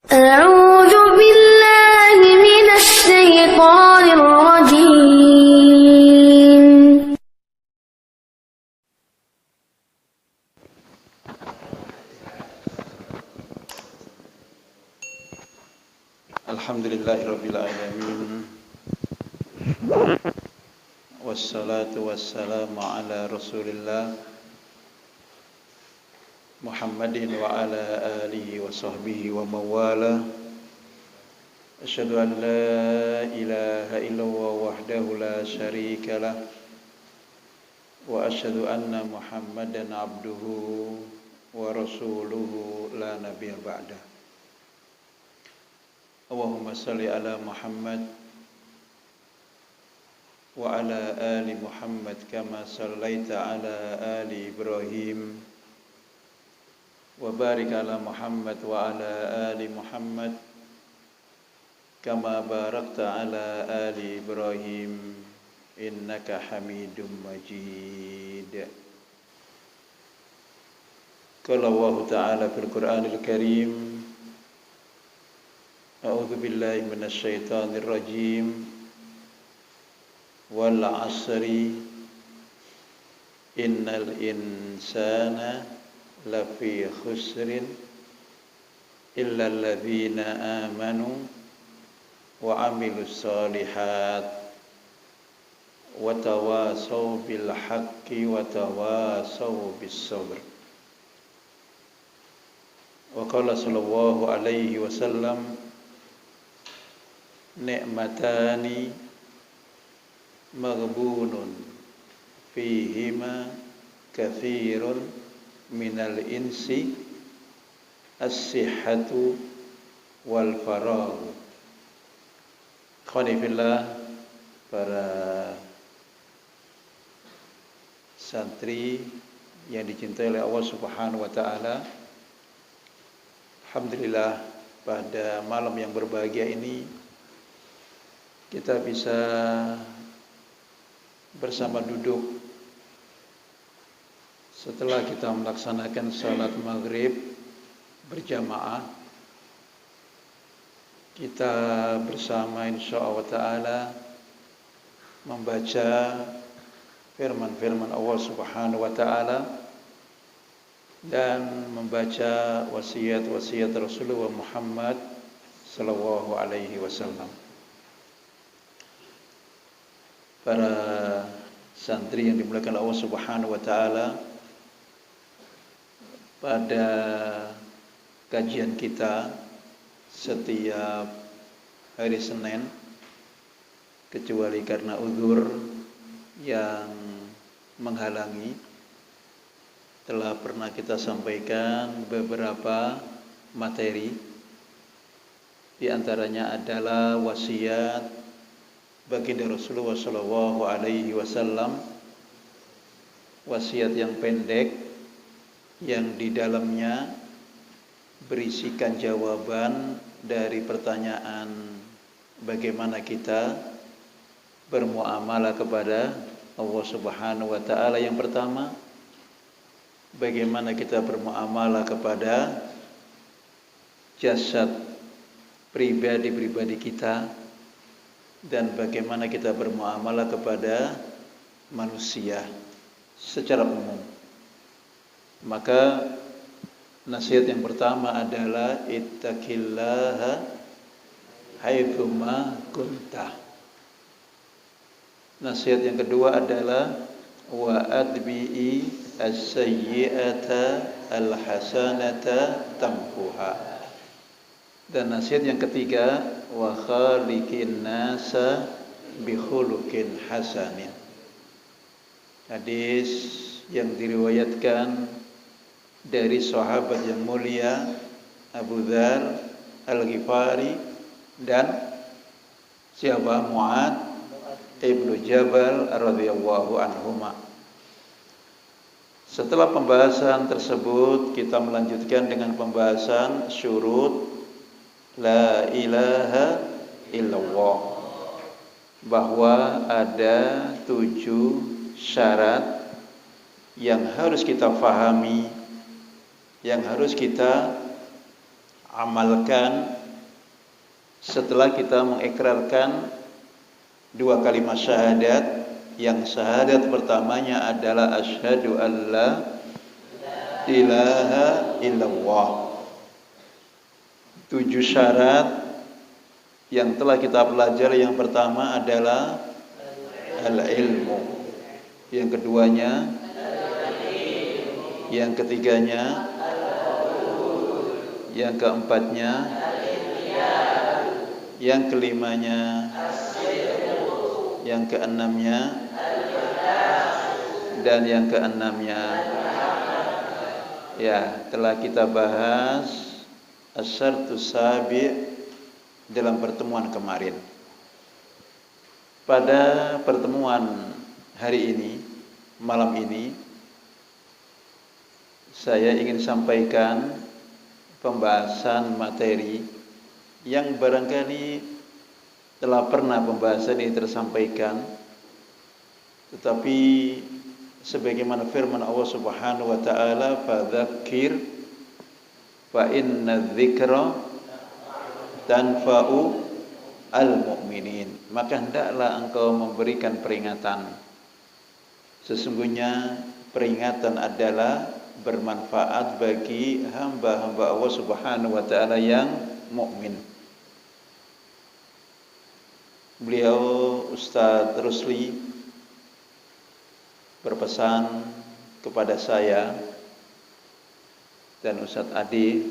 أعوذ بالله من الشيطان الرجيم. Alhamdulillahirabbil alamin. Wassalatu wassalamu ala Rasulillah Muhammadin wa ala alihi wa sahbihi wa mawala. Asyhadu an la ilaha illallah wahdahu la syarika lah wa asyhadu anna Muhammadan abduhu wa rasuluhu la nabiyya ba'da. Allahumma salli ala Muhammad wa ala ali Muhammad kama sallaita ala ali Ibrahim wa barik ala Muhammad wa ala ali Muhammad kama barakta ala ali Ibrahim innaka Hamidum Majid. Qala Allah Ta'ala fil Qur'anil Karim, A'udzu billahi minasy syaithanir rajim. Wal 'asri innal insana lafi khusrin illa alladhina amanu wa 'amilus solihat wa tawasaw bil haqqi wa tawasaw bis sabr. Wa qala sallallahu alaihi wasallam, ni'matani maghbunun fihima katsirun minal insi as-sihhatu wal faragh. Khonifillah, para santri yang dicintai oleh Allah Subhanahu wa taala. Alhamdulillah, pada malam yang berbahagia ini kita bisa bersama duduk setelah kita melaksanakan salat maghrib berjamaah. Kita bersama insyaallah ta'ala membaca firman-firman Allah Subhanahu wa ta'ala dan membaca wasiat-wasiat Rasulullah Muhammad sallallahu alaihi wasallam. Para santri yang dimuliakan Allah Subhanahu wa taala, pada kajian kita setiap hari Senin, kecuali karena uzur yang menghalangi, telah pernah kita sampaikan beberapa materi. Di antaranya adalah wasiat baginda Rasulullah sallallahu alaihi wasallam, wasiat yang pendek yang di dalamnya berisikan jawaban dari pertanyaan bagaimana kita bermuamalah kepada Allah Subhanahu wa taala. Yang pertama, bagaimana kita bermuamalah kepada jasad pribadi-pribadi kita, dan bagaimana kita bermuamalah kepada manusia secara umum. Maka nasihat yang pertama adalah ittaqillaha haitsuma kunta. Nasihat yang kedua adalah wa adbi'i as-sayyi'ata al-hasanata tamhuha. Dan nasihat yang ketiga, wa khaliqin nasa bi khuluqin hasanin. Hadis yang diriwayatkan dari sahabat yang mulia Abu Dzar Al-Ghifari dan siapa? Mu'adz ibnu Jabal radhiyallahu anhuma. Setelah pembahasan tersebut, kita melanjutkan dengan pembahasan syurut la ilaha illallah, bahwa ada 7 syarat yang harus kita fahami, yang harus kita amalkan setelah kita mengikrarkan dua kalimat syahadat. Yang syahadat pertamanya adalah asyhadu alla ilaha illallah. 7 syarat yang telah kita pelajari. Yang pertama adalah al-ilmu, yang keduanya, yang ketiganya, yang keempatnya, yang kelimanya, yang keenamnya, dan yang keenamnya. Ya, telah kita bahas asyartus sabi' dalam pertemuan kemarin. Pada pertemuan hari ini, malam ini, saya ingin sampaikan pembahasan materi yang barangkali telah pernah pembahasan ini tersampaikan, tetapi sebagaimana firman Allah Subhanahu wa taala, fadzakir fa inna dzikra tanfa'u al-mu'minin. Maka hendaklah engkau memberikan peringatan. Sesungguhnya peringatan adalah bermanfaat bagi hamba-hamba Allah Subhanahu wa taala yang mukmin. Beliau Ustaz Rusli berpesan kepada saya dan Ustaz Adi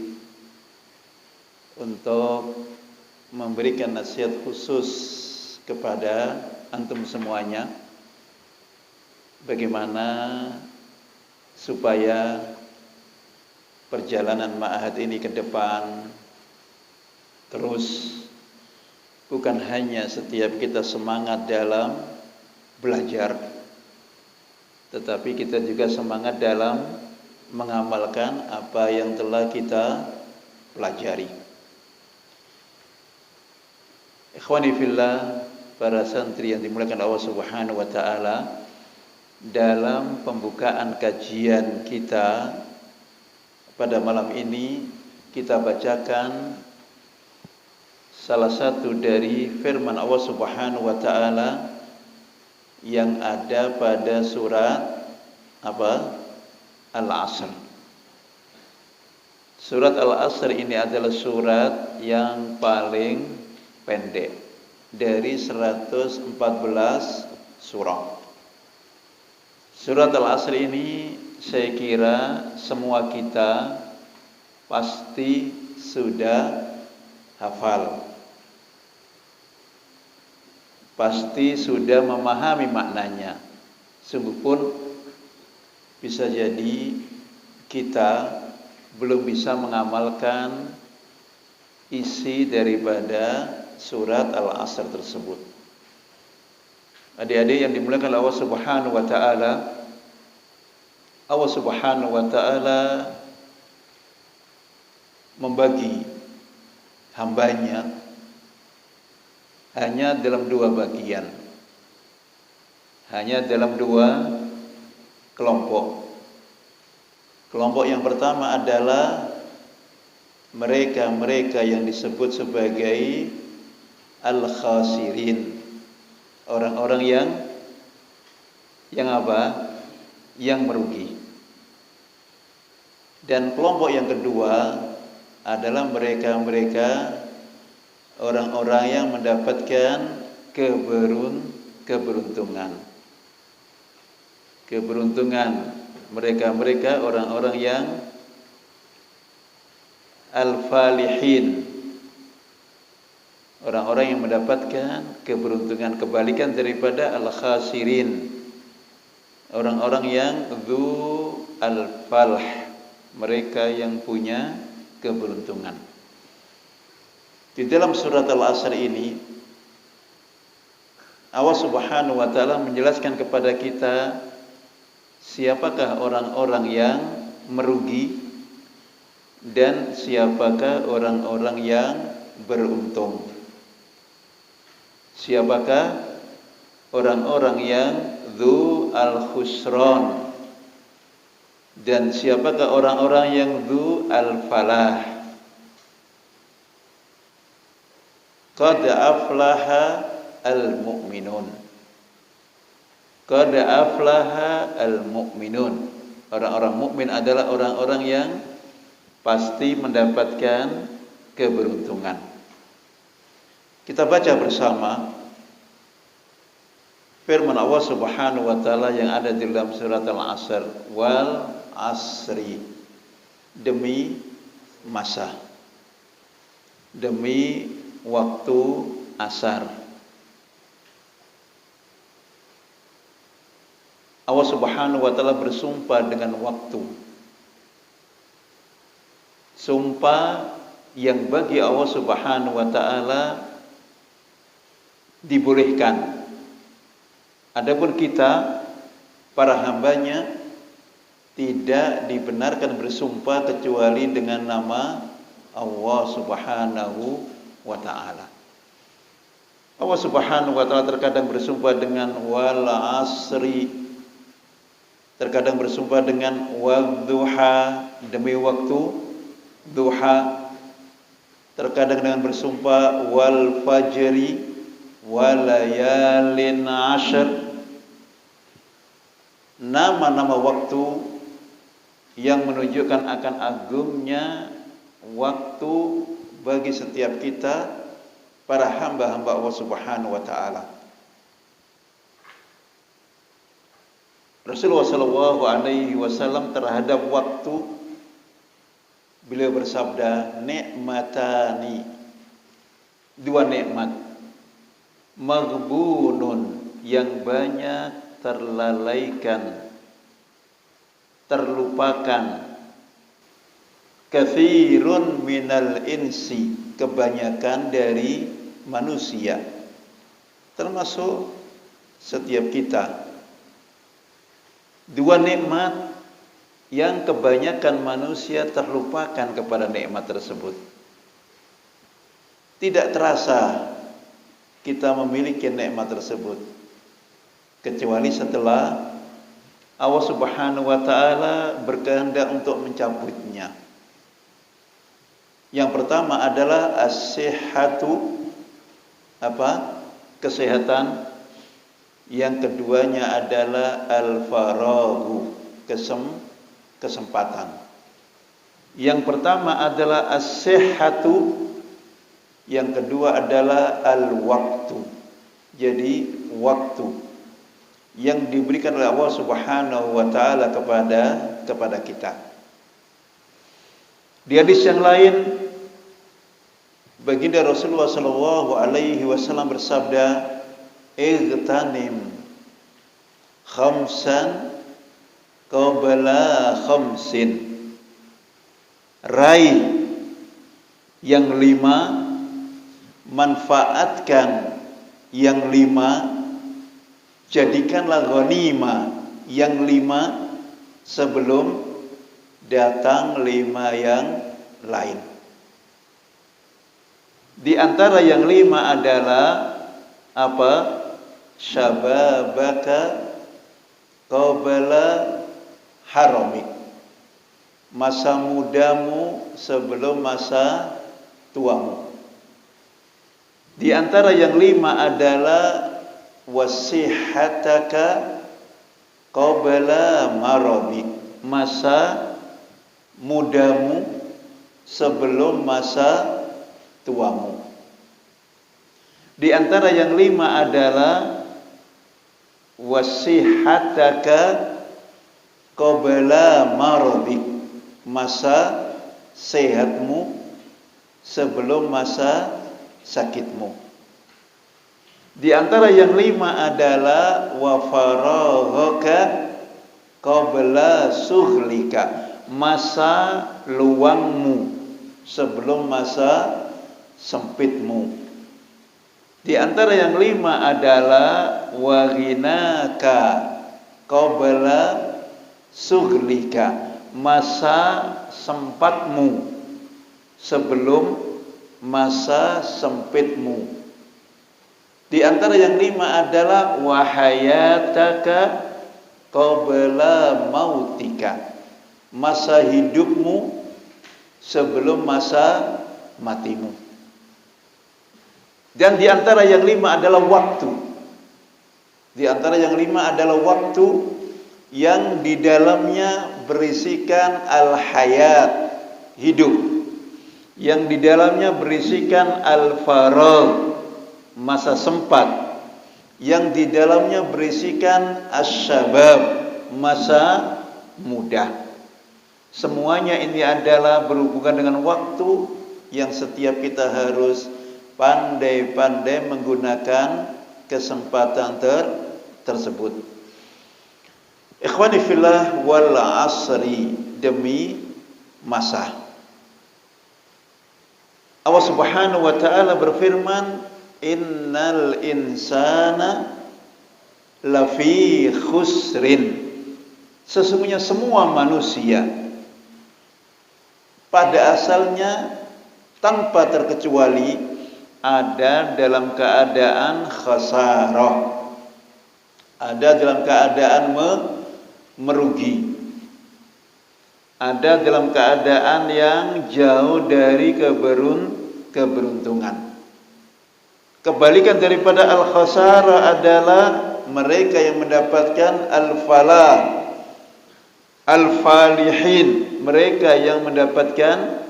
untuk memberikan nasihat khusus kepada antum semuanya, bagaimana supaya perjalanan ma'had ini ke depan terus, bukan hanya setiap kita semangat dalam belajar, tetapi kita juga semangat dalam mengamalkan apa yang telah kita pelajari. Ikhwani fillah, para santri yang dimuliakan Allah Subhanahu wa taala, dalam pembukaan kajian kita pada malam ini kita bacakan salah satu dari firman Allah Subhanahu wa taala yang ada pada surat apa? Al-Asr. Surat Al-Asr ini adalah surat yang paling pendek dari 114 surah. Surat Al-Asr ini saya kira semua kita pasti sudah hafal, pasti sudah memahami maknanya. Sungguh pun bisa jadi kita belum bisa mengamalkan isi daripada surat Al-Asr tersebut. Adik-adik yang dimuliakan Allah Subhanahu wa taala, Allah Subhanahu wa taala membagi hambanya hanya dalam 2 bagian, hanya dalam 2 kelompok. Kelompok yang pertama adalah mereka-mereka yang disebut sebagai al-khasirin, orang-orang yang apa? Yang merugi. Dan kelompok yang kedua adalah mereka-mereka orang-orang yang mendapatkan keberuntungan. Keberuntungan mereka-mereka orang-orang yang al-falihin, orang-orang yang mendapatkan keberuntungan, kebalikan daripada al-khasirin, orang-orang yang dzu al-falh, mereka yang punya keberuntungan. Di dalam surat Al-Asr ini Allah Subhanahu wa taala menjelaskan kepada kita siapakah orang-orang yang merugi dan siapakah orang-orang yang beruntung. Siapakah orang-orang yang dzu al-khusran dan siapakah orang-orang yang dzu al-falah. Qad aflaha al-mu'minun. Qad aflaha al-mu'minun. Orang-orang mukmin adalah orang-orang yang pasti mendapatkan keberuntungan. Kita baca bersama firman Allah Subhanahu wa taala yang ada di dalam surat Al-Asr, wal asri, demi masa, demi waktu asar. Allah Subhanahu wa taala bersumpah dengan waktu. Sumpah yang bagi Allah Subhanahu wa taala dibolehkan. Adapun kita, para hambanya, tidak dibenarkan bersumpah kecuali dengan nama Allah Subhanahu wa ta'ala. Allah Subhanahu wa ta'ala terkadang bersumpah dengan wal asri, terkadang bersumpah dengan wadduha, demi waktu duha, terkadang dengan bersumpah wal fajri walayalin ashr. Nama-nama waktu yang menunjukkan akan agungnya waktu bagi setiap kita, para hamba-hamba Allah Subhanahu wa ta'ala. Rasulullah sallallahu alaihi wasallam terhadap waktu, beliau bersabda, nikmatani, dua nikmat, maghbunun, yang banyak terlalaikan, terlupakan, katsirun minal insi, kebanyakan dari manusia, termasuk setiap kita. Dua nikmat yang kebanyakan manusia terlupakan kepada nikmat tersebut. Tidak terasa kita memiliki nikmat tersebut kecuali setelah Allah Subhanahu wa ta'ala berkehendak untuk mencabutnya. Yang pertama adalah as-sihhatu, kesehatan. Yang keduanya adalah al-faraghu, kesempatan. Yang pertama adalah as-sihhatu, yang kedua adalah al-waktu. Jadi waktu yang diberikan oleh Allah Subhanahu wa ta'ala kepada kita. Di hadis yang lain, baginda Rasulullah sallallahu alaihi wasallam bersabda, igtanim khamsan qabla khamsin. Raih yang 5, manfaatkan yang 5, jadikanlah ghanimah yang 5 sebelum datang 5 yang lain. Di antara yang 5 adalah apa? Syababaka qabla haramik, masa mudamu sebelum masa tuamu. Di antara yang 5 adalah wasihataka qabla maradik, masa mudamu sebelum masa tuamu. Di antara yang 5 adalah wasihataka qabla maradik, masa sehatmu sebelum masa sakitmu. Di antara yang 5 adalah wa faraghaka qabla sughlika, masa luangmu sebelum masa sempitmu. Di antara yang 5 adalah wa ghinaka qabla sughlika, masa sempatmu sebelum masa sempitmu. Di antara yang 5 adalah wa hayataka qabla mautika, masa hidupmu sebelum masa matimu. Dan di antara yang 5 adalah waktu. Di antara yang 5 adalah waktu yang di dalamnya berisikan al-hayat, hidup. Yang di dalamnya berisikan al-faragh, masa sempat. Yang di dalamnya berisikan asy-syabab, masa muda. Semuanya ini adalah berhubungan dengan waktu yang setiap kita harus pandai-pandai menggunakan kesempatan tersebut. Ikhwani fillah, wal asri, demi masa. Allah Subhanahu wa taala berfirman, innal insana lafi khusrin. Sesungguhnya semua manusia pada asalnya tanpa terkecuali ada dalam keadaan khasarah, ada dalam keadaan merugi, ada dalam keadaan yang jauh dari keberuntungan. Kebalikan daripada al-khasarah adalah mereka yang mendapatkan al-falah, al-falihin, mereka yang mendapatkan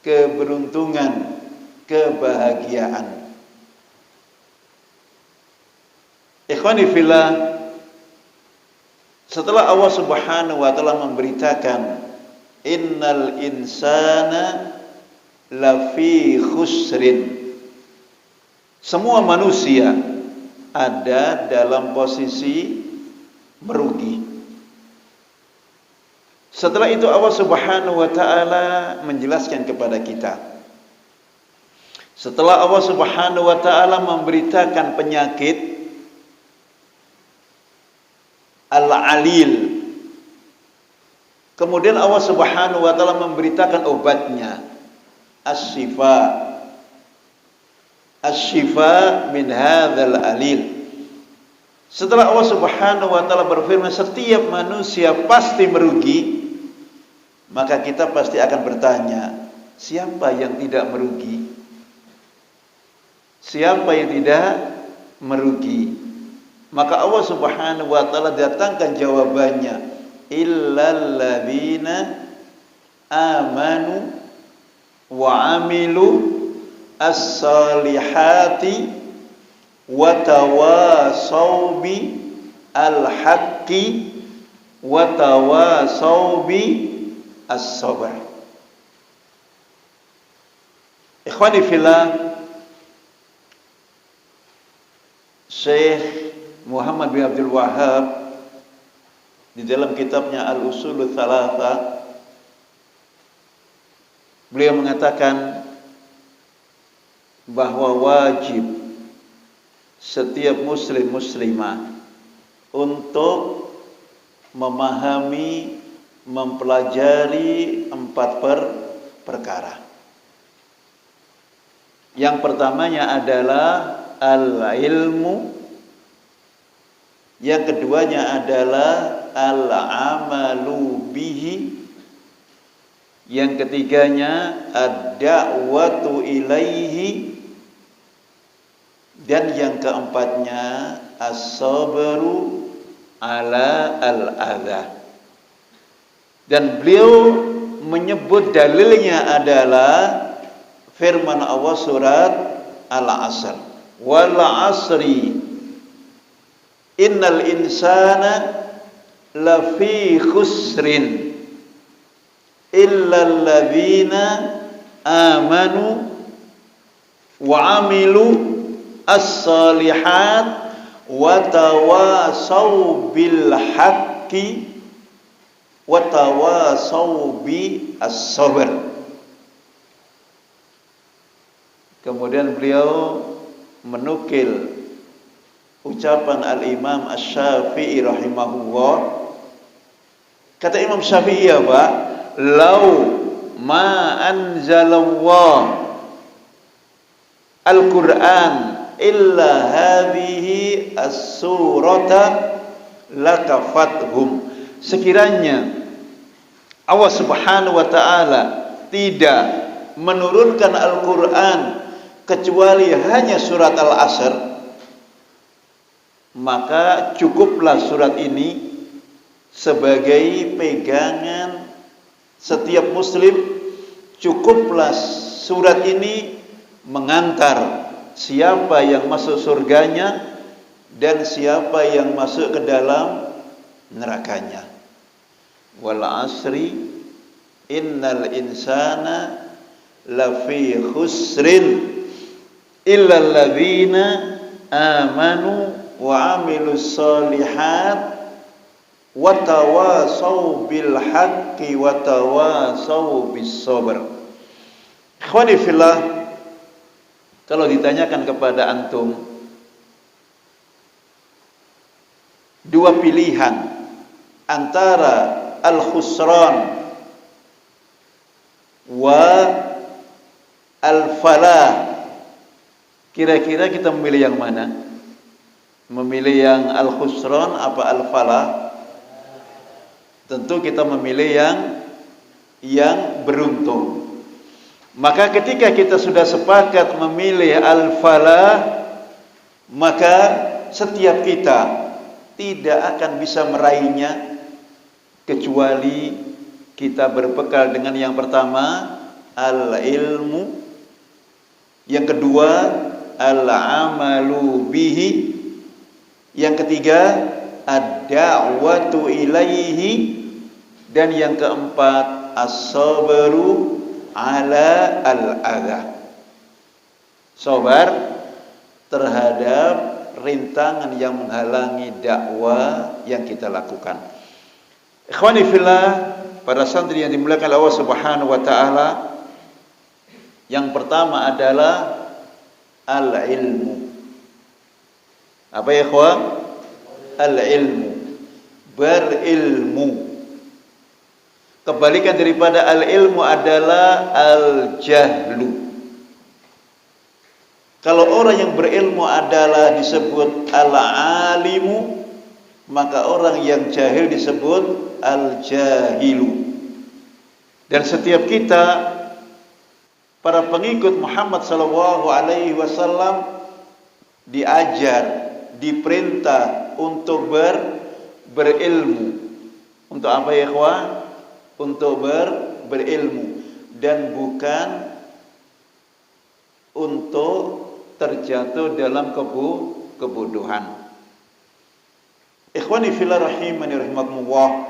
keberuntungan, kebahagiaan. Ikhwani fillah, setelah Allah Subhanahu wa taala memberitakan innal insana lafi khusrin, semua manusia ada dalam posisi merugi. Setelah itu Allah Subhanahu wa taala menjelaskan kepada kita. Setelah Allah Subhanahu wa taala memberitakan penyakit al-alil, kemudian Allah Subhanahu wa taala memberitakan obatnya, asy-syifa. Asy-syifa min hadzal alil. Setelah Allah Subhanahu wa taala berfirman setiap manusia pasti merugi, maka kita pasti akan bertanya, siapa yang tidak merugi? Siapa yang tidak merugi? Maka Allah Subhanahu wa taala datangkan jawabannya, illal ladzina amanu wa amilu as-salihati wa tawasaw bi al-haqqi wa tawasaw bi as-sabr. Ikhwani fillah, Syekh Muhammad bin Abdul Wahhab di dalam kitabnya Al-Usulul Tsalatsa, beliau mengatakan bahwa wajib setiap muslim muslimah untuk memahami, mempelajari 4 perkara. Yang pertamanya adalah al-ilmu, yang keduanya adalah al-amalu bihi, yang ketiganya ad-da'watu ilaihi, dan yang keempatnya as-sabru ala al-adha. Dan beliau menyebut dalilnya adalah firman Allah surat Al-Asr, wal asri innal insana lafi khusrin illal ladzina amanu wa amilu as-salihat wa tawasaw bil haqqi wa tawasaw bi as-sabr. Kemudian beliau menukil ucapan al-Imam Asy-Syafi'i rahimahullah. Kata Imam Syafi'i apa? Lau ma anzalallah al-Qur'an illa hadhihi as-surata lakafathum. Sekiranya Allah Subhanahu wa taala tidak menurunkan Al-Qur'an kecuali hanya surat Al-Asr, maka cukuplah surat ini sebagai pegangan setiap muslim. Cukuplah surat ini mengantar siapa yang masuk surganya dan siapa yang masuk ke dalam nerakanya. Wal asri innal insana lafi khusrin illa alladzina amanu wa amilus solihat wa tawasaw bil haqqi wa tawasaw bis sabr. Ikhwani fillah, kalau ditanyakan kepada antum dua pilihan antara al-khusran wa al-falah, kira-kira kita memilih yang mana? Memilih yang al-khusran apa al-falah? Tentu kita memilih yang beruntung. Maka ketika kita sudah sepakat memilih al-falah, maka setiap kita tidak akan bisa meraihnya kecuali kita berbekal dengan yang pertama al-ilmu, yang kedua al-amalu bihi, yang ketiga ad-da'watu ilaihi, dan yang keempat as-sabru ala al-adha, sabar terhadap rintangan yang menghalangi dakwah yang kita lakukan. Ikhwani fillah, para santri yang dimuliakan Allah Subhanahu wa taala, yang pertama adalah al-ilmu. Apa ya ikhwan? Al-ilmu, berilmu. Kebalikan daripada al-ilmu adalah al-jahlu. Kalau orang yang berilmu adalah disebut al-alimu, maka orang yang jahil disebut al-jahilu. Dan setiap kita, para pengikut Muhammad sallallahu alaihi wasallam, diajar, diperintah untuk berilmu. Untuk apa ya ikhwan? Untuk berilmu, dan bukan untuk terjatuh dalam kebodohan. Ikhwani fillah rahimani rahimakumullah,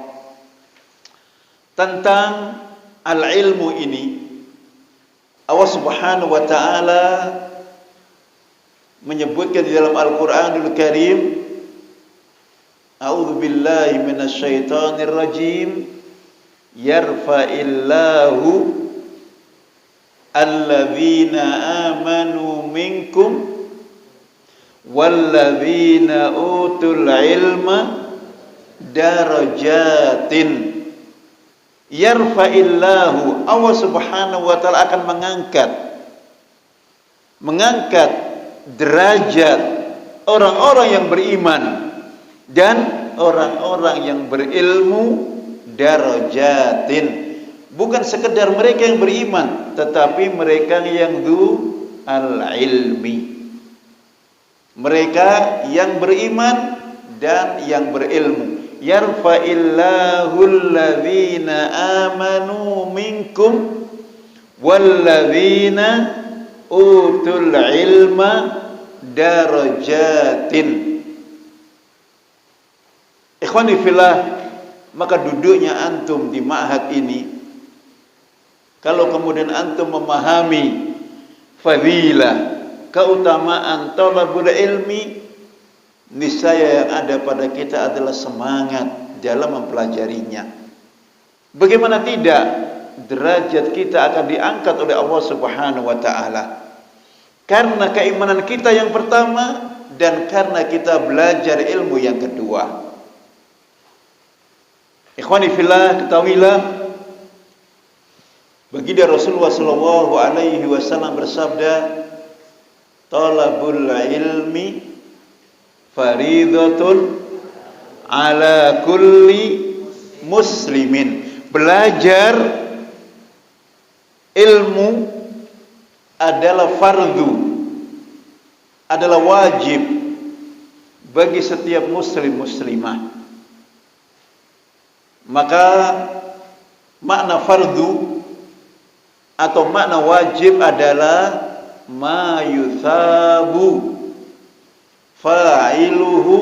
tentang al-ilmu ini Allah Subhanahu wa taala menyebutkan di dalam Al-Qur'anul Karim, A'udzu billahi minasyaitonir rajim, yarfa'illahu alladzina amanu minkum walladzina utul ilma darajatin. Yarfa'illahu, Allah Subhanahu wa taala akan mengangkat derajat orang-orang yang beriman dan orang-orang yang berilmu, darajatin. Bukan sekedar mereka yang beriman, tetapi mereka yang al-ilmi, mereka yang beriman dan yang berilmu. Yarfa'illahu alladzina amanu minkum walladzina utul ilma darajatin. Ikhwani fillah, maka duduknya antum di ma'had ini, kalau kemudian antum memahami fadilah, keutamaan thalabul ilmi, niscaya yang ada pada kita adalah semangat dalam mempelajarinya. Bagaimana tidak, derajat kita akan diangkat oleh Allah Subhanahu wa taala karena keimanan kita yang pertama dan karena kita belajar ilmu yang kedua. Ikhwani fillah, ketahuilah baginda Rasulullah sallallahu alaihi wasallam bersabda, talabul ilmi faridatun ala kulli muslimin. Belajar ilmu adalah fardu adalah wajib bagi setiap muslim muslimah. Maka makna fardu atau makna wajib adalah ma yuthabu fa'iluhu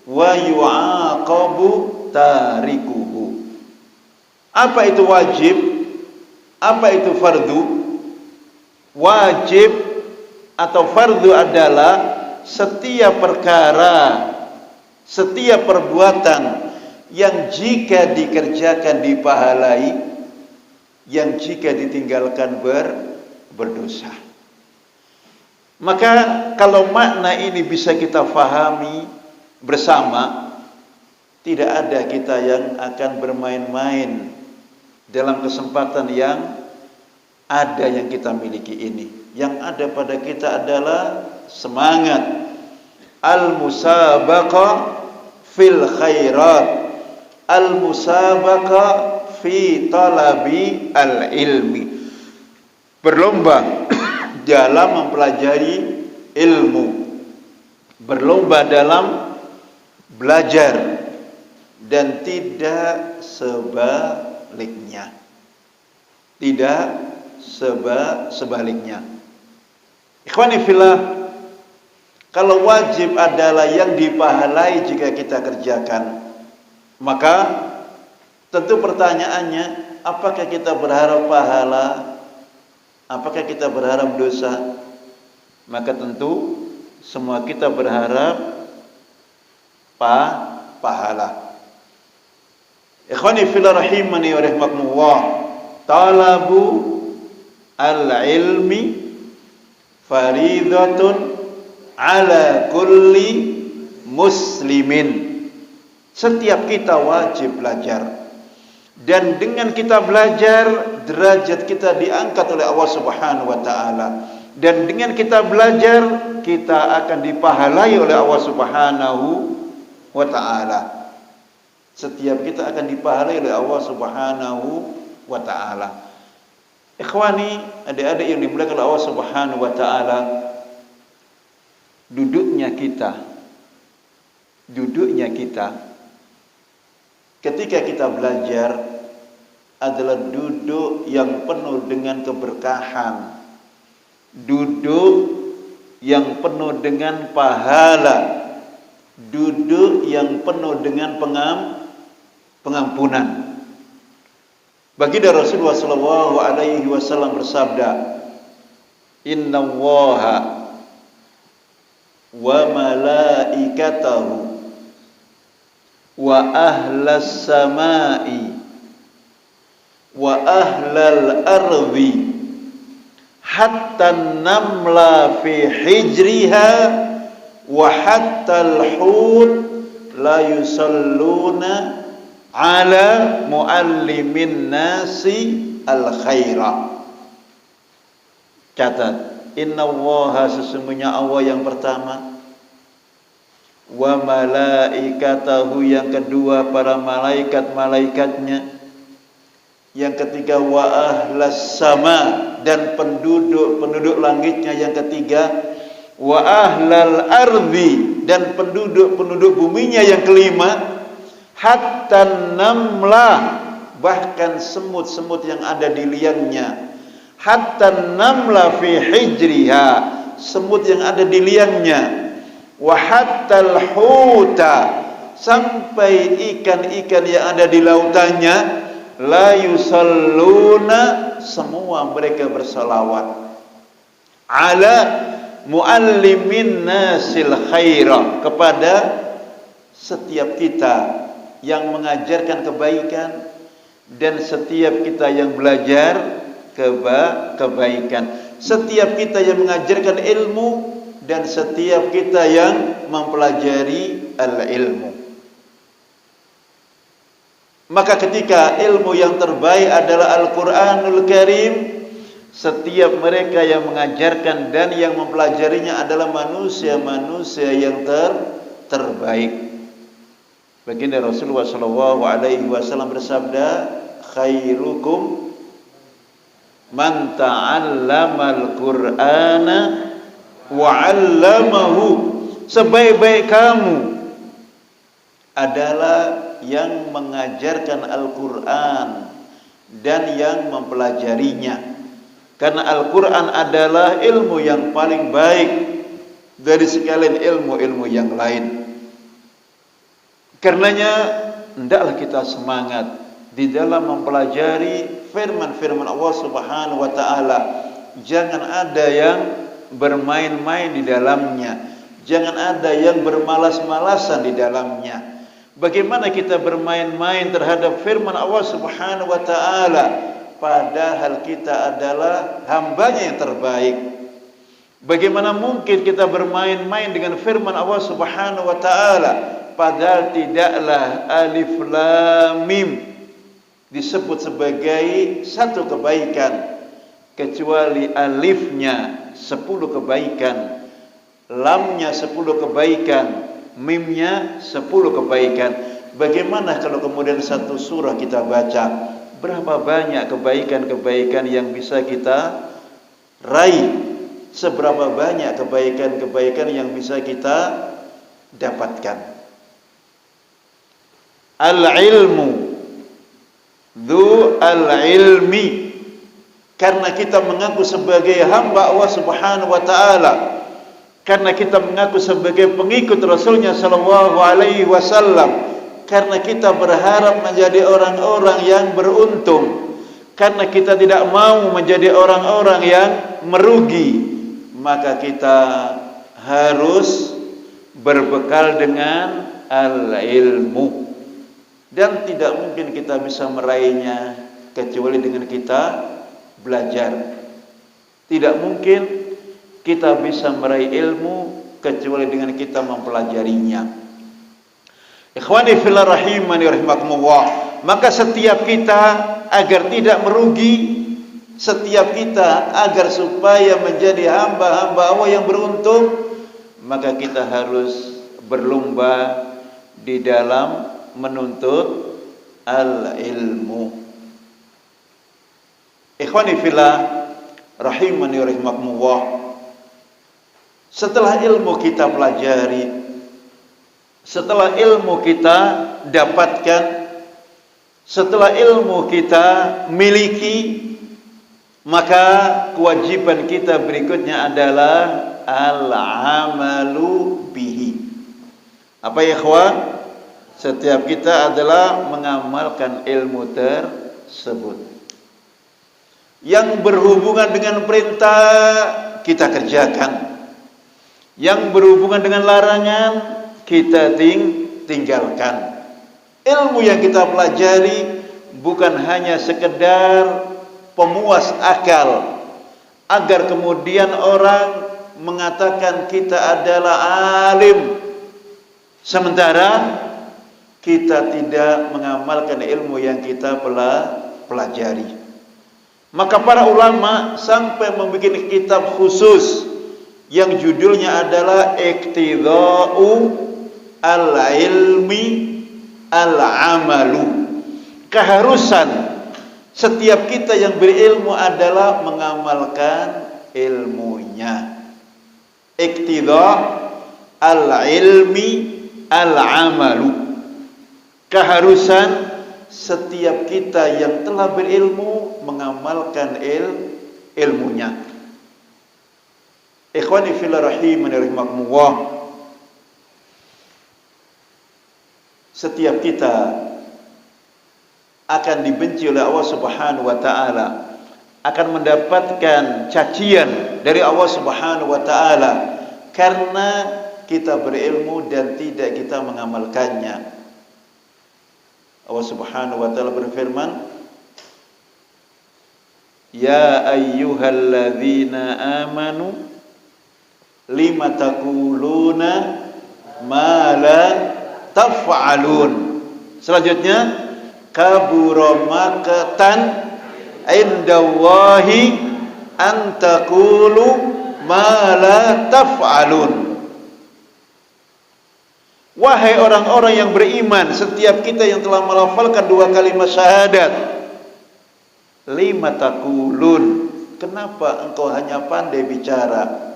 wa yu'aqabu tarikuhu. Apa itu wajib? Apa itu fardu? Wajib atau fardu adalah setiap perkara, setiap perbuatan yang jika dikerjakan dipahalai, yang jika ditinggalkan berdosa. Maka kalau makna ini bisa kita fahami bersama, tidak ada kita yang akan bermain-main dalam kesempatan yang ada yang kita miliki ini. Yang ada pada kita adalah semangat al-musabaqah fil khairat, al-musabaqah fi talabi al-ilmi. Berlomba dalam mempelajari ilmu, berlomba dalam belajar, dan tidak sebaliknya. Tidak sebaliknya. Ikhwani fillah, kalau wajib adalah yang dipahalai jika kita kerjakan, maka tentu pertanyaannya, apakah kita berharap pahala? Apakah kita berharap dosa? Maka tentu semua kita berharap pahala. Ikhwani fillah rahimani wa rahimakumullah, talabu al-ilmi faridatun ala kulli muslimin. Setiap kita wajib belajar. Dan dengan kita belajar, derajat kita diangkat oleh Allah Subhanahu wa taala. Dan dengan kita belajar, kita akan dipahalai oleh Allah Subhanahu wa taala. Setiap kita akan dipahalai oleh Allah Subhanahu wa taala. Ikhwani, adik-adik yang dimuliakan oleh Allah Subhanahu wa taala, duduknya kita ketika kita belajar adalah duduk yang penuh dengan keberkahan, duduk yang penuh dengan pahala, duduk yang penuh dengan pengampunan. Baginda Rasulullah sallallahu alaihi wasallam bersabda, "Innallaha wa malaikatahu wa ahlas samai wa ahlal ardi hatta namla fi hijriha wa hatta al-hut la yusalluna ala muallimin nasi al-khaira." Catat, innallaha, sesungguhnya Allah yang pertama, wa malaikatahu yang kedua, para malaikat-malaikatnya, yang ketiga wa ahlas sama, dan penduduk langitnya, yang ketiga wa ahlal ardi, dan penduduk buminya, yang kelima hatta namlah, bahkan semut-semut yang ada di liangnya, hatta namla fi hijriha, semut yang ada di liangnya, wa hatta al-huta, sampai ikan-ikan yang ada di lautannya, la yusalluna, semua mereka bersalawat, ala muallimin nasil khaira, kepada setiap kita yang mengajarkan kebaikan dan setiap kita yang belajar kebaikan, setiap kita yang mengajarkan ilmu dan setiap kita yang mempelajari al-ilmu. Maka ketika ilmu yang terbaik adalah Al-Quranul Karim, setiap mereka yang mengajarkan dan yang mempelajarinya adalah manusia-manusia yang terbaik. Baginda Rasulullah SAW bersabda, khairukum man ta'allamal Qur'ana wa 'allamahu, sebaik-baik kamu adalah yang mengajarkan Al-Qur'an dan yang mempelajarinya. Karena Al-Qur'an adalah ilmu yang paling baik dari sekalian ilmu-ilmu yang lain. Karenanya hendaklah kita semangat di dalam mempelajari firman-firman Allah Subhanahu wa taala. Jangan ada yang bermain-main di dalamnya. Jangan ada yang bermalas-malasan di dalamnya. Bagaimana kita bermain-main terhadap firman Allah Subhanahu wa taala padahal kita adalah hambanya yang terbaik? Bagaimana mungkin kita bermain-main dengan firman Allah Subhanahu wa taala padahal tidaklah alif lam mim disebut sebagai satu kebaikan, kecuali alifnya 10 kebaikan, lamnya 10 kebaikan, mimnya 10 kebaikan. Bagaimana kalau kemudian satu surah kita baca, berapa banyak kebaikan-kebaikan yang bisa kita raih, seberapa banyak kebaikan-kebaikan yang bisa kita dapatkan. Al-ilmu dzu al-ilmi, karena kita mengaku sebagai hamba Allah Subhanahu wa taala, karena kita mengaku sebagai pengikut Rasulnya sallallahu alaihi wasallam, karena kita berharap menjadi orang-orang yang beruntung, karena kita tidak mau menjadi orang-orang yang merugi, maka kita harus berbekal dengan al-ilmu. Dan tidak mungkin kita bisa meraihnya kecuali dengan kita belajar. Tidak mungkin kita bisa meraih ilmu kecuali dengan kita mempelajarinya. Ikhwani fillah rahimani rahimakumullah. Maka setiap kita agar tidak merugi, setiap kita agar supaya menjadi hamba-hamba Allah yang beruntung, maka kita harus berlomba di dalam menuntut al-ilmu. Ikhwani fillah rahimani rahimakumullah. Setelah ilmu kita pelajari, setelah ilmu kita dapatkan, setelah ilmu kita miliki, maka kewajiban kita berikutnya adalah al-amalu bihi. Apa ya ikhwan? Setiap kita adalah mengamalkan ilmu tersebut. Yang berhubungan dengan perintah kita kerjakan, yang berhubungan dengan larangan kita tinggalkan. Ilmu yang kita pelajari bukan hanya sekedar pemuas akal agar kemudian orang mengatakan kita adalah alim, sementara kita tidak mengamalkan ilmu yang kita pelajari. Maka para ulama sampai membuat kitab khusus yang judulnya adalah Iqtida'u al-ilmi al-amalu. Keharusan setiap kita yang berilmu adalah mengamalkan ilmunya. Iqtida' al-ilmi al-amalu. Keharusan setiap kita yang telah berilmu mengamalkan ilmunya. Ikhwani fillah rahimani rahimakumullah. Setiap kita akan dibenci oleh Allah Subhanahu wa taala, akan mendapatkan cacian dari Allah Subhanahu wa taala karena kita berilmu dan tidak kita mengamalkannya. Allah Subhanahu wa taala berfirman, ya ayyuhalladzina amanu lima taquluna ma la taf'alun. Selanjutnya, kabura maqtan indallahi an taqulu ma la taf'alun. Wahai orang-orang yang beriman, setiap kita yang telah melafalkan 2 kalimat syahadat, lima taqulun, kenapa engkau hanya pandai bicara?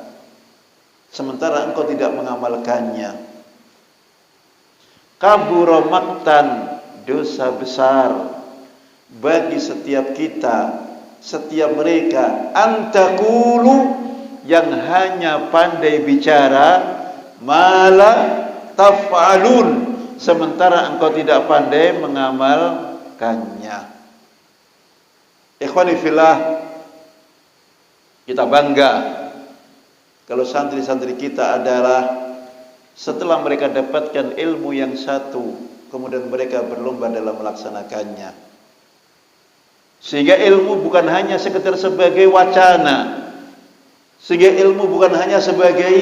sementara engkau tidak mengamalkannya. Kabura maktan, dosa besar bagi setiap kita, setiap mereka, antakulu, yang hanya pandai bicara, mala taf'alun, sementara engkau tidak pandai mengamalkannya. Ikhwani fillah, kita bangga kalau santri-santri kita adalah setelah mereka dapatkan ilmu yang satu, kemudian mereka berlomba dalam melaksanakannya. Sehingga ilmu bukan hanya sekedar sebagai wacana, sehingga ilmu bukan hanya sebagai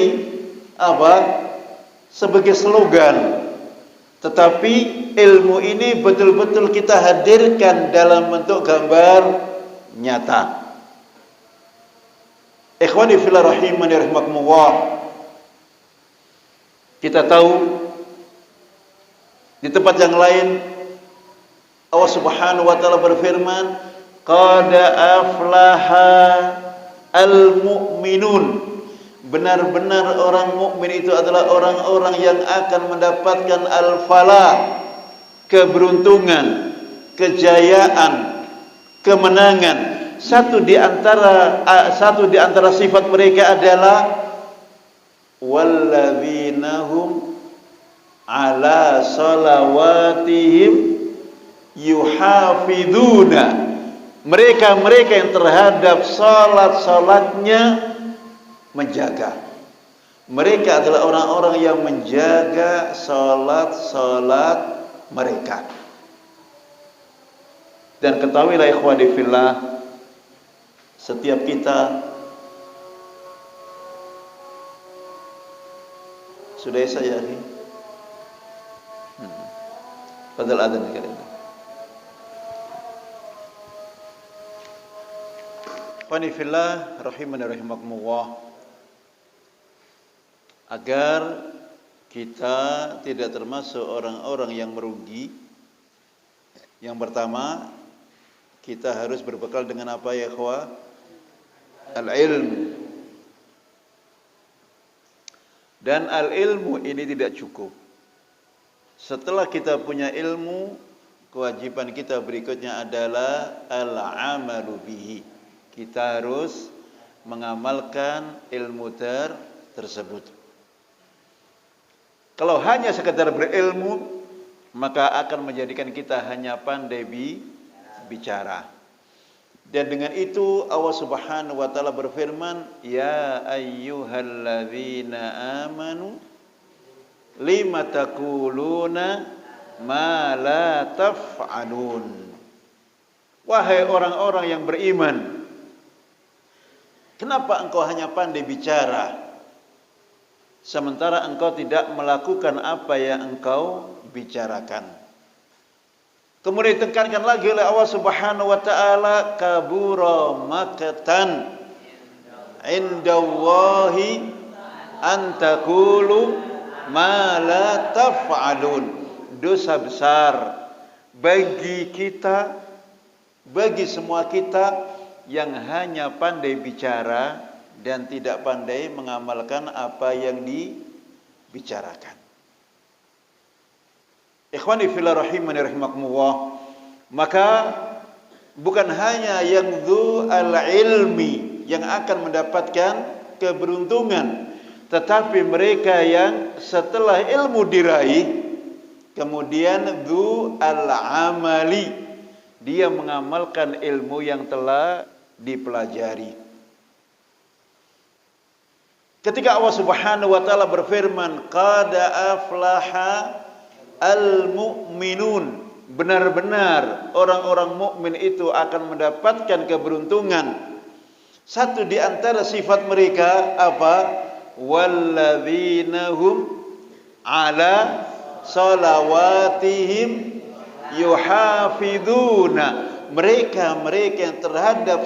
sebagai slogan, tetapi ilmu ini betul-betul kita hadirkan dalam bentuk gambar nyata. Ikhwani fillah rahimani rahimakumullah, kita tahu di tempat yang lain Allah Subhanahu wa taala berfirman, qad aflaha al-mu'minun, benar-benar orang mukmin itu adalah orang-orang yang akan mendapatkan al-falah, keberuntungan, kejayaan, kemenangan. Satu di antara sifat mereka adalah walladzina hum ala salawatihim yuhafiduna, mereka yang terhadap salatnya menjaga. Mereka adalah orang-orang yang menjaga salat mereka. Dan ketahuilah ikhwani fillah, setiap kita sudah saya ini padahal adzan kali ini. Ikhwani fillah rahimani rahimakumullah, agar kita tidak termasuk orang-orang yang merugi, yang pertama kita harus berbekal dengan apa ya ikhwah? Al-ilm. Dan al-ilmu ini tidak cukup. Setelah kita punya ilmu, kewajiban kita berikutnya adalah al-amalu bihi. Kita harus mengamalkan ilmu tersebut. Kalau hanya sekedar berilmu, maka akan menjadikan kita hanya pandai bicara. Dan dengan itu Allah Subhanahu wa taala berfirman, ya ayyuhalladzina amanu lima taquluna ma la taf'alun. Wahai orang-orang yang beriman, kenapa engkau hanya pandai bicara sementara engkau tidak melakukan apa yang engkau bicarakan? Kemudian ditekankan lagi oleh Allah Subhanahu wa taala, kabura makatan indallahi an taqulu ma la taf'alun. Dosa besar bagi kita, bagi semua kita yang hanya pandai bicara dan tidak pandai mengamalkan apa yang dibicarakan. Ikhwani fillah rahimani rahimakumullah, maka bukan hanya yang dzu al-ilmi yang akan mendapatkan keberuntungan, tetapi mereka yang setelah ilmu diraih kemudian dzu al-amali, dia mengamalkan ilmu yang telah dipelajari. Ketika Allah Subhanahu wa taala berfirman, qad aflaha al-mu'minun, benar-benar orang-orang mukmin itu akan mendapatkan keberuntungan. Satu di antara sifat mereka apa? Walladzina hum ala salawatihim yuhafiduna, mereka yang terhadap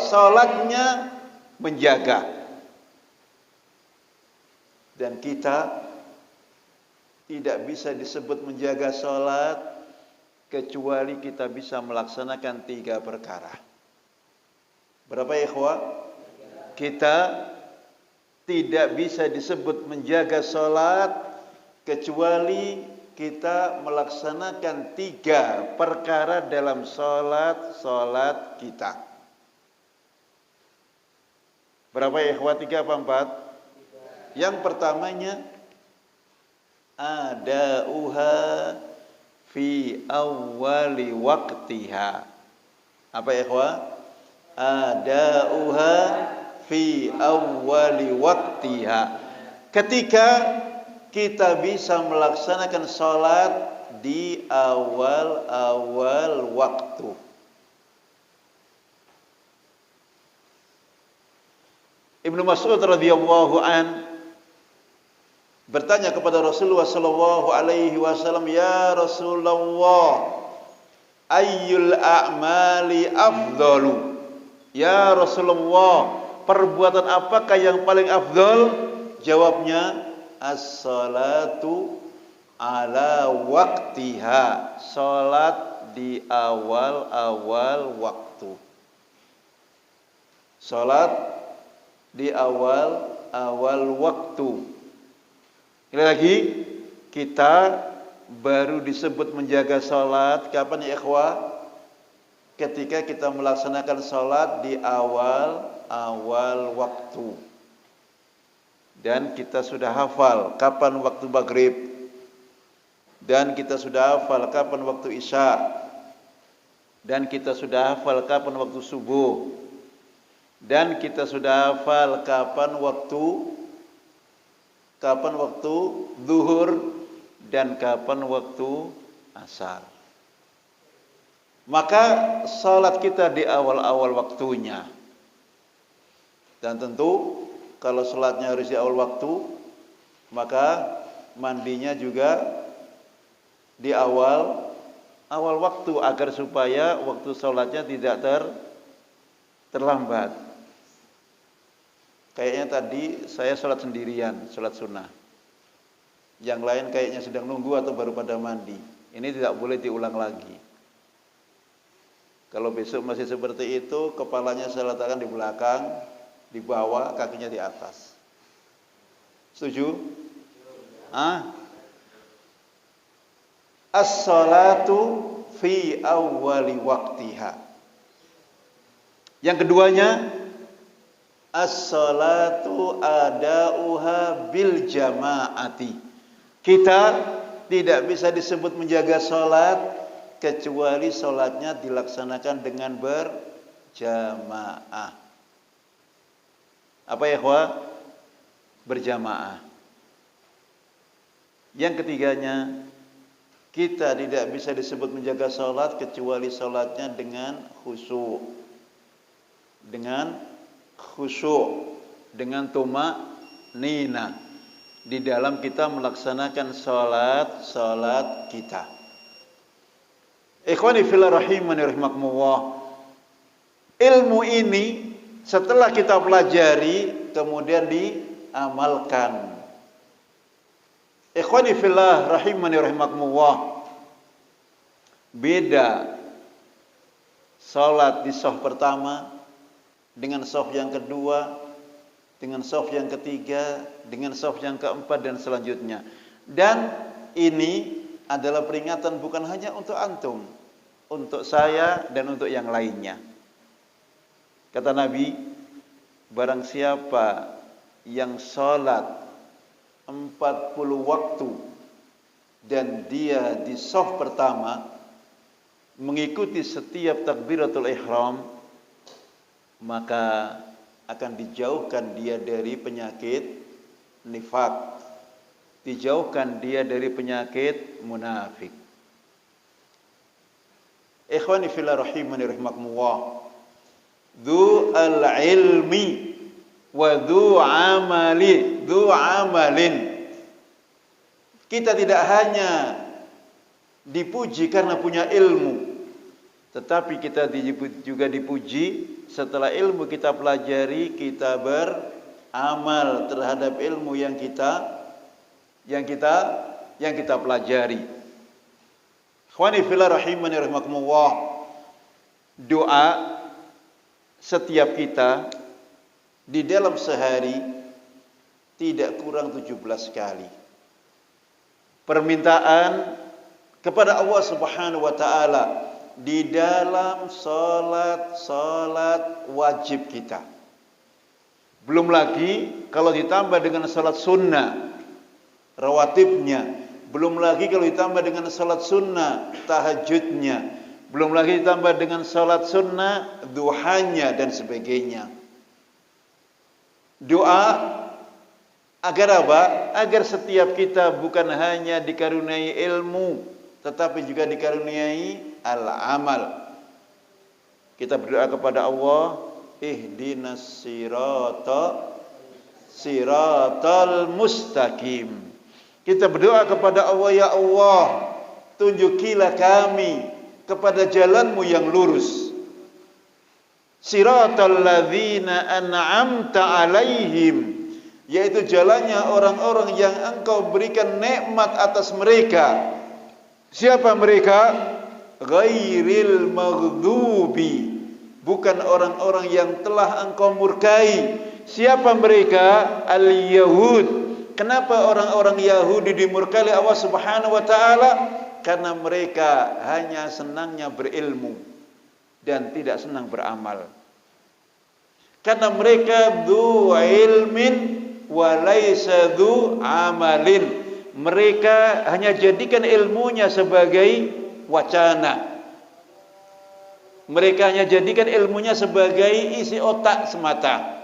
salatnya menjaga. Dan kita tidak bisa disebut menjaga salat kecuali kita bisa melaksanakan 3 perkara. Berapa ya ikhwah? Kita tidak bisa disebut menjaga salat kecuali kita melaksanakan 3 perkara dalam salat kita. Berapa ya ikhwah? 3 apa 4? Yang pertamanya adauha fi awwali waqtiha. Apa ya ikhwah? Adauha fi awwali waqtiha. Ketika kita bisa melaksanakan salat di awal-awal waktu. Ibnu Mas'ud radhiyallahu an bertanya kepada Rasulullah sallallahu alaihi wasallam, "Ya Rasulullah, ayyul a'mali afdalu?" Ya Rasulullah, perbuatan apakah yang paling afdal? Jawabnya, as-salatu ala waqtiha. Salat di awal-awal waktu. Salat di awal-awal waktu. Ini lagi, kita baru disebut menjaga salat kapan ya ikhwah? Ketika kita melaksanakan salat di awal-awal waktu. Dan kita sudah hafal kapan waktu maghrib, dan kita sudah hafal kapan waktu isya, dan kita sudah hafal kapan waktu subuh, dan kita sudah hafal kapan waktu zuhur, dan kapan waktu asar. Maka salat kita di awal-awal waktunya. Dan tentu kalau salatnya harus di awal waktu, maka mandinya juga di awal waktu agar supaya waktu salatnya tidak terlambat. Kayaknya tadi saya salat sendirian, salat sunnah. Yang lain kayaknya sedang nunggu atau baru pada mandi. Ini tidak boleh diulang lagi. Kalau besok masih seperti itu, kepalanya saya letakkan di belakang, di bawah, kakinya di atas. Setuju? As-salatu fi awwali waqtiha. Yang keduanya, as-salatu adauha bil jamaati. Kita tidak bisa disebut menjaga salat kecuali salatnya dilaksanakan dengan berjamaah. Apa ya ikhwah? Berjamaah. Yang ketiganya, kita tidak bisa disebut menjaga salat kecuali salatnya dengan khusyuk. Dengan tumanina di dalam kita melaksanakan salat kita. Ikhwani fillah rahimani rahimakumullah. Ilmu ini setelah kita pelajari kemudian diamalkan. Ikhwani fillah rahimani rahimakumullah. Beda salat di shaf pertama dengan shaf yang kedua, dengan shaf yang ketiga, dengan shaf yang keempat dan selanjutnya. Dan ini adalah peringatan bukan hanya untuk antum, untuk saya dan untuk yang lainnya. Kata Nabi, barang siapa yang salat 40 waktu dan dia di shaf pertama mengikuti setiap takbiratul ihram, maka akan dijauhkan dia dari penyakit nifak, dijauhkan dia dari penyakit munafik. Ikhwani fillah rahimani rahimakumullah. Dzu al-ilmi wa dzu amalin. Kita tidak hanya dipuji karena punya ilmu, tetapi kita juga dipuji setelah ilmu kita pelajari, kita beramal terhadap ilmu yang kita pelajari. Ikhwani fillah rahimani rahimakumullah. Doa setiap kita di dalam sehari tidak kurang 17 kali. Permintaan kepada Allah Subhanahu wa taala di dalam salat wajib kita. Belum lagi kalau ditambah dengan salat sunnah rawatibnya, belum lagi kalau ditambah dengan salat sunnah tahajudnya, belum lagi ditambah dengan salat sunnah duhanya dan sebagainya. Doa agar apa? Agar setiap kita bukan hanya dikaruniai ilmu, tetapi juga dikaruniai al-amal. Kita berdoa kepada Allah, ihdinas siratal mustaqim. Kita berdoa kepada Allah, ya Allah, tunjukilah kami kepada jalanmu yang lurus. Siratal ladzina an'amta alaihim, yaitu jalannya orang-orang yang engkau berikan nikmat atas mereka. Siapa mereka? Ghairil maghdubi, bukan orang-orang yang telah engkau murkai. Siapa mereka? Al-Yahud. Kenapa orang-orang Yahudi dimurkai oleh Allah Subhanahu wa taala? Karena mereka hanya senangnya berilmu dan tidak senang beramal. Karena mereka dzu ilmin wa laisa dzu amalin. Mereka hanya jadikan ilmunya sebagai wacana. Mereka hanya jadikan ilmunya sebagai isi otak semata.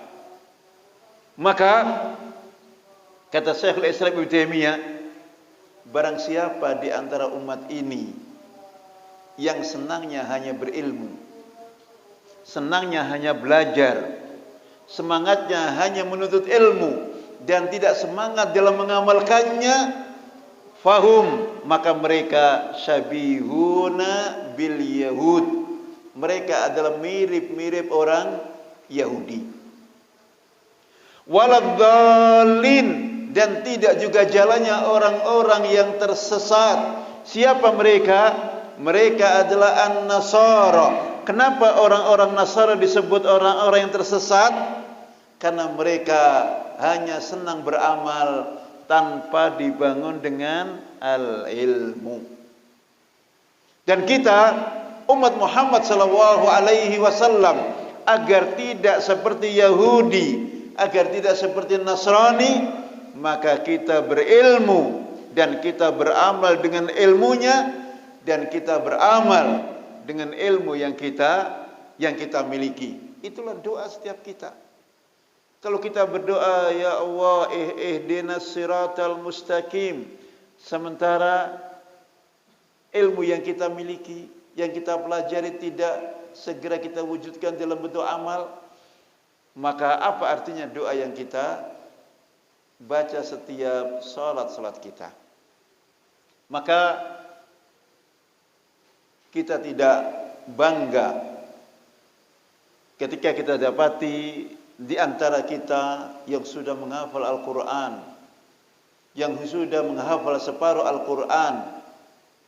Maka kata Syekhul Islam Ibnu Taimiyah, barang siapa di antara umat ini yang senangnya hanya berilmu, senangnya hanya belajar, semangatnya hanya menuntut ilmu dan tidak semangat dalam mengamalkannya, fahum, maka mereka syabihuna bil yahud. Mereka adalah mirip-mirip orang Yahudi. Waladhdallin, dan tidak juga jalannya orang-orang yang tersesat. Siapa mereka? Mereka adalah an-nasara. Kenapa orang-orang Nasara disebut orang-orang yang tersesat? Karena mereka hanya senang beramal tanpa dibangun dengan al-ilmu. Dan kita umat Muhammad sallallahu alaihi wasallam agar tidak seperti Yahudi, agar tidak seperti Nasrani, maka kita berilmu dan kita beramal dengan ilmunya, dan kita beramal dengan ilmu yang kita miliki. Itulah doa setiap kita. Kalau kita berdoa, ya Allah, ihdinas siratal mustaqim, sementara ilmu yang kita miliki, yang kita pelajari tidak segera kita wujudkan dalam bentuk amal, maka apa artinya doa yang kita baca setiap salat kita? Maka kita tidak bangga ketika kita dapati di antara kita yang sudah menghafal Al-Quran, yang sudah menghafal separuh Al-Quran,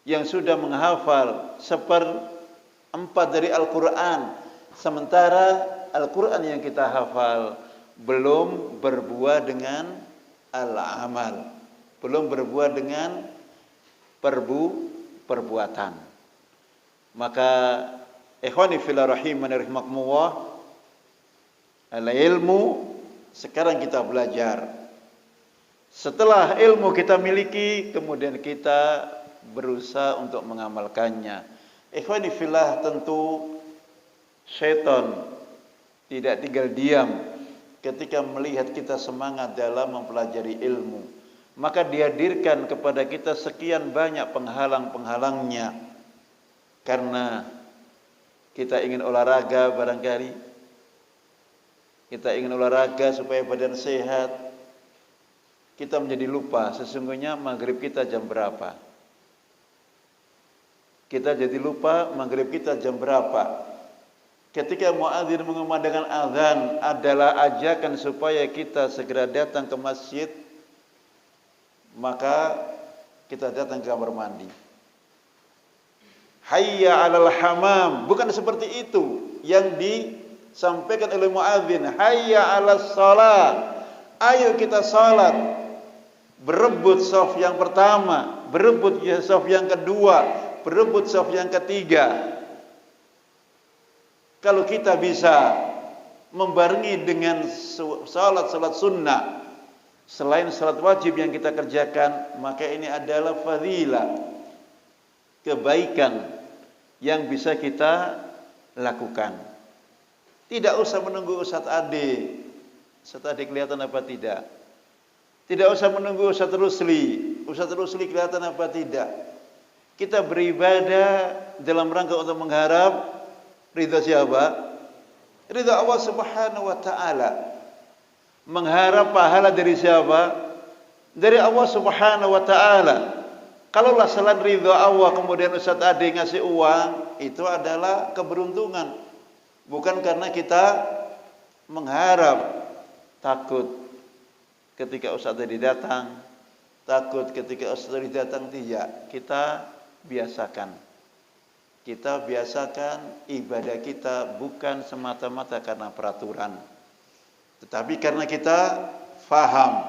yang sudah menghafal 1/4 dari Al-Quran, sementara Al-Quran yang kita hafal belum berbuah dengan al-amal, belum berbuah dengan perbuatan. Maka ikhwani fillah rahimani rahimakumullah, al-ilmu, sekarang kita belajar. Setelah ilmu kita miliki, kemudian kita berusaha untuk mengamalkannya. Ikhwani fillah, tentu syaitan tidak tinggal diam ketika melihat kita semangat dalam mempelajari ilmu. Maka dihadirkan kepada kita sekian banyak penghalang-penghalangnya. Karena kita ingin olahraga barangkali, kita ingin olahraga supaya badan sehat, kita menjadi lupa sesungguhnya maghrib kita jam berapa. Kita jadi lupa maghrib kita jam berapa. Ketika muadzin mengumandangkan azan adalah ajakan supaya kita segera datang ke masjid, maka kita datang ke kamar mandi. Hayya 'alal hamam, bukan seperti itu yang disampaikan oleh muadzin. Hayya 'alas shalah, Ayo kita salat, berebut shaf yang pertama, berebut shaf yang kedua, berebut shaf yang ketiga. Kalau kita bisa membarengi dengan salat sunnah selain salat wajib yang kita kerjakan, maka ini adalah fadilah, kebaikan yang bisa kita lakukan. Tidak usah menunggu Ustaz Ade. Ustaz Ade kelihatan apa tidak? Tidak usah menunggu Ustaz Rusli. Ustaz Rusli kelihatan apa tidak? Kita beribadah dalam rangka untuk mengharap ridha siapa? Ridha Allah Subhanahu wa taala. Mengharap pahala dari siapa? Dari Allah Subhanahu wa taala. Kalaulah selain ridha Allah kemudian Ustaz Ade ngasih uang, itu adalah keberuntungan. Bukan karena kita mengharap, takut ketika Ustaz Ade datang, takut ketika Ustaz Ade datang, tidak. Kita biasakan. Kita biasakan ibadah kita bukan semata-mata karena peraturan, tetapi karena kita faham.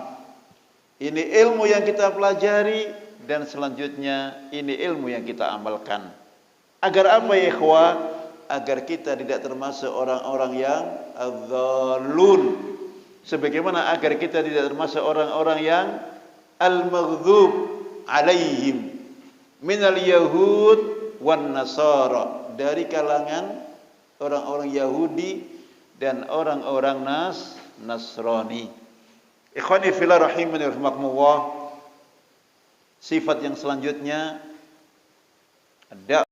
Ini ilmu yang kita pelajari dan selanjutnya ini ilmu yang kita amalkan. Agar apa ya ikhwah? Agar kita tidak termasuk orang-orang yang adzalun. Sebagaimana agar kita tidak termasuk orang-orang yang al-maghdhub alaihim minal yahud wan nasara, dari kalangan orang-orang Yahudi dan orang-orang Nasrani. Ikhwani fillah rahimani rahimakumullah. Sifat yang selanjutnya ada